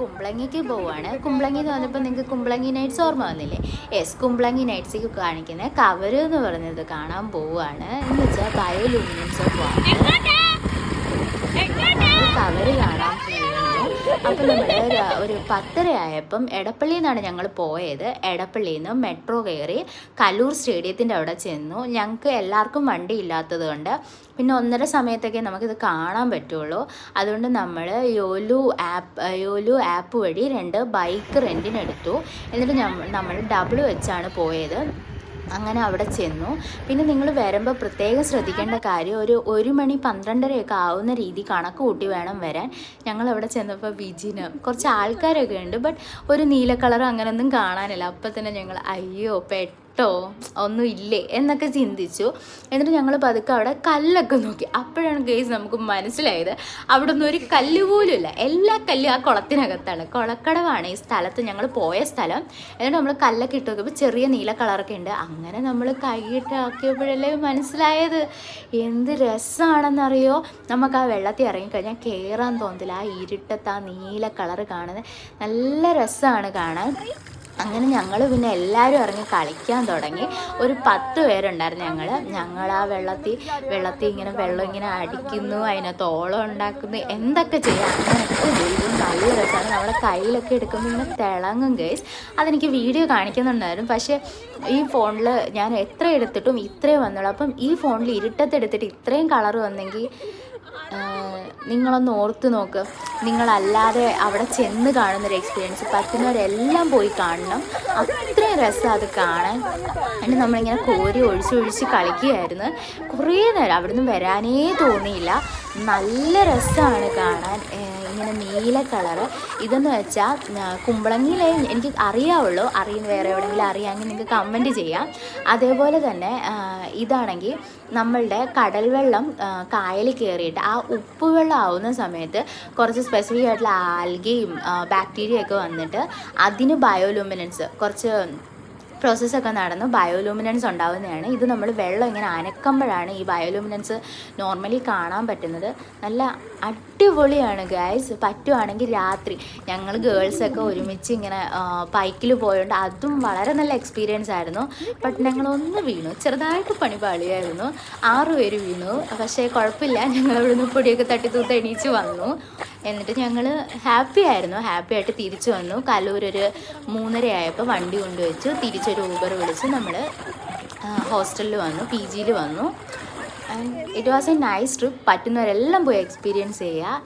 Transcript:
കുമ്പളങ്ങിക്ക് പോവാണ്. കുമ്പളങ്ങി എന്ന് പറഞ്ഞപ്പോൾ നിങ്ങൾക്ക് കുമ്പളങ്ങി നൈറ്റ്സ് ഓർമ്മ വന്നില്ലേ? യെസ്, കുമ്പളങ്ങി നൈറ്റ്സിക്ക് കാണിക്കുന്ന കവർ എന്ന് പറയുന്നത് കാണാൻ പോവാണ്. എന്ന് വെച്ചാൽ ബയോലൂമിനൻസ് ഓഫ് വാട്ടർ കവർ കാണാൻ പോകുന്നു. അപ്പോൾ നമ്മൾ ഒരു 10:30 ആയപ്പം എടപ്പള്ളിയിൽ നിന്നാണ് ഞങ്ങൾ പോയത്. എടപ്പള്ളിയിൽ നിന്ന് മെട്രോ കയറി കലൂർ സ്റ്റേഡിയത്തിൻ്റെ അവിടെ ചെന്നു. ഞങ്ങൾക്ക് എല്ലാവർക്കും വണ്ടി ഇല്ലാത്തത് കൊണ്ട് പിന്നെ 1:30 സമയത്തൊക്കെ നമുക്കിത് കാണാൻ പറ്റുള്ളൂ. അതുകൊണ്ട് നമ്മൾ യോലു ആപ്പ് വഴി 2 ബൈക്ക് റെൻറ്റിനെടുത്തു. എന്നിട്ട് നമ്മൾ ഡബിൾ വെച്ചാണ് പോയത്. അങ്ങനെ അവിടെ ചെന്നു. പിന്നെ നിങ്ങൾ വരുമ്പോൾ പ്രത്യേകം ശ്രദ്ധിക്കേണ്ട കാര്യം, 1 മണി 12:30 ആവുന്ന രീതി കണക്ക് കൂട്ടി വേണം വരാൻ. ഞങ്ങളവിടെ ചെന്നപ്പോൾ വിജിന് കുറച്ച് ആൾക്കാരൊക്കെ ഉണ്ട്, ബട്ട് ഒരു നീല കളർ അങ്ങനെയൊന്നും കാണാനില്ല. അപ്പം തന്നെ ഞങ്ങൾ അയ്യോ ഒന്നും ഇല്ലേ എന്നൊക്കെ ചിന്തിച്ചു. എന്നിട്ട് ഞങ്ങൾ പതുക്കെ അവിടെ കല്ലൊക്കെ നോക്കി. അപ്പോഴാണ് ഗൈസ് നമുക്ക് മനസ്സിലായത് അവിടെ ഒന്നും ഒരു കല്ല് പോലും ഇല്ല. എല്ലാ കല്ലും ആ കുളത്തിനകത്താണ്. കുളക്കടവാണ് ഈ സ്ഥലത്ത് ഞങ്ങൾ പോയ സ്ഥലം. എന്നിട്ട് നമ്മൾ കല്ലൊക്കെ ഇട്ട് നോക്കിയപ്പോൾ ചെറിയ നീല കളറൊക്കെ ഉണ്ട്. അങ്ങനെ നമ്മൾ കൈയിട്ടാക്കിയപ്പോഴല്ലേ മനസ്സിലായത് എന്ത് രസമാണെന്നറിയോ. നമുക്ക് ആ വെള്ളത്തിൽ ഇറങ്ങിക്കഴിഞ്ഞാൽ കയറാൻ തോന്നില്ല. ആ ഇരുട്ടത്ത് ആ നീല കളറ് കാണുന്നത് നല്ല രസമാണ് കാണാൻ. അങ്ങനെ ഞങ്ങൾ പിന്നെ എല്ലാവരും ഇറങ്ങി കളിക്കാൻ തുടങ്ങി. ഒരു 10 പേരുണ്ടായിരുന്നു ഞങ്ങൾ ആ വെള്ളത്തിൽ ഇങ്ങനെ വെള്ളം ഇങ്ങനെ അടിക്കുന്നു, അതിനകത്ത് ഓളം ഉണ്ടാക്കുന്നു, എന്തൊക്കെ ചെയ്യാം അങ്ങനെയൊക്കെ ചെയ്യും. നല്ല രസമാണ്. നമ്മുടെ കയ്യിലൊക്കെ എടുക്കുമ്പോൾ ഇങ്ങനെ തിളങ്ങും ഗൈസ്. അതെനിക്ക് വീഡിയോ കാണിക്കുന്നുണ്ടായിരുന്നു. പക്ഷേ ഈ ഫോണിൽ ഞാൻ എത്ര എടുത്തിട്ടും ഇത്രയും വന്നുള്ളൂ. അപ്പം ഈ ഫോണിൽ ഇരുട്ടത്തെടുത്തിട്ട് ഇത്രയും കളർ വന്നെങ്കിൽ നിങ്ങളൊന്ന് ഓർത്ത് നോക്ക്. നിങ്ങളല്ലാതെ അവിടെ ചെന്ന് കാണുന്നൊരു എക്സ്പീരിയൻസ് പറ്റുന്നവരെല്ലാം പോയി കാണണം. അത്രയും രസം അത് കാണാൻ. എന്നിട്ട് നമ്മളിങ്ങനെ കോരി ഒഴിച്ച് കളിക്കുകയായിരുന്നു കുറേ നേരം. അവിടെ നിന്ന് വരാനേ തോന്നിയില്ല. നല്ല രസമാണ് കാണാൻ. ഇങ്ങനെ നീല കളറ്. ഇതെന്ന് വെച്ചാൽ കുമ്പളങ്ങിയിലേ എനിക്ക് അറിയാവുള്ളൂ. വേറെ എവിടെയെങ്കിലും അറിയാമെങ്കിൽ നിങ്ങൾക്ക് കമൻറ്റ് ചെയ്യാം. അതേപോലെ തന്നെ ഇതാണെങ്കിൽ നമ്മളുടെ കടൽ വെള്ളം കായലിൽ കയറിയിട്ട് ആ ഉപ്പ് വെള്ളം ആവുന്ന സമയത്ത് കുറച്ച് സ്പെസിഫിക് ആയിട്ടുള്ള ആൽഗയും ബാക്ടീരിയ ഒക്കെ വന്നിട്ട് അതിന് ബയോലൂമിനൻസ് കുറച്ച് പ്രോസസ്സൊക്കെ നടന്ന് ബയോലൂമിനൻസ് ഉണ്ടാകുന്നതാണ്. ഇത് നമ്മൾ വെള്ളം ഇങ്ങനെ അനക്കുമ്പോഴാണ് ഈ ബയോലൂമിനൻസ് നോർമലി കാണാൻ പറ്റുന്നത്. നല്ല അടിപൊളിയാണ് ഗൈസ്. പറ്റുവാണെങ്കിൽ രാത്രി ഞങ്ങൾ ഗേൾസൊക്കെ ഒരുമിച്ച് ഇങ്ങനെ ബൈക്കിൽ പോയതുകൊണ്ട് അതും വളരെ നല്ല എക്സ്പീരിയൻസ് ആയിരുന്നു. ബട്ട് ഞങ്ങളൊന്ന് വീണു, ചെറുതായിട്ട് പണിപാളിയായിരുന്നു. 6 പേര് വീണു. പക്ഷേ കുഴപ്പമില്ല, ഞങ്ങൾ ഇവിടുന്ന് പൊടിയൊക്കെ തട്ടിത്തൂത്ത് എണീച്ച് വന്നു. എന്നിട്ട് ഞങ്ങൾ ഹാപ്പി ആയിട്ട് തിരിച്ചു വന്നു. കലൂർ ഒരു 3:30 ആയപ്പോൾ വണ്ടി കൊണ്ടുവച്ചു. തിരിച്ചൊരു ഊബർ വിളിച്ച് നമ്മൾ ഹോസ്റ്റലിൽ വന്നു, PGയിൽ വന്നു. And it was a nice trip. പറ്റുന്നവരെല്ലാം പോയി എക്സ്പീരിയൻസ് ചെയ്യുക.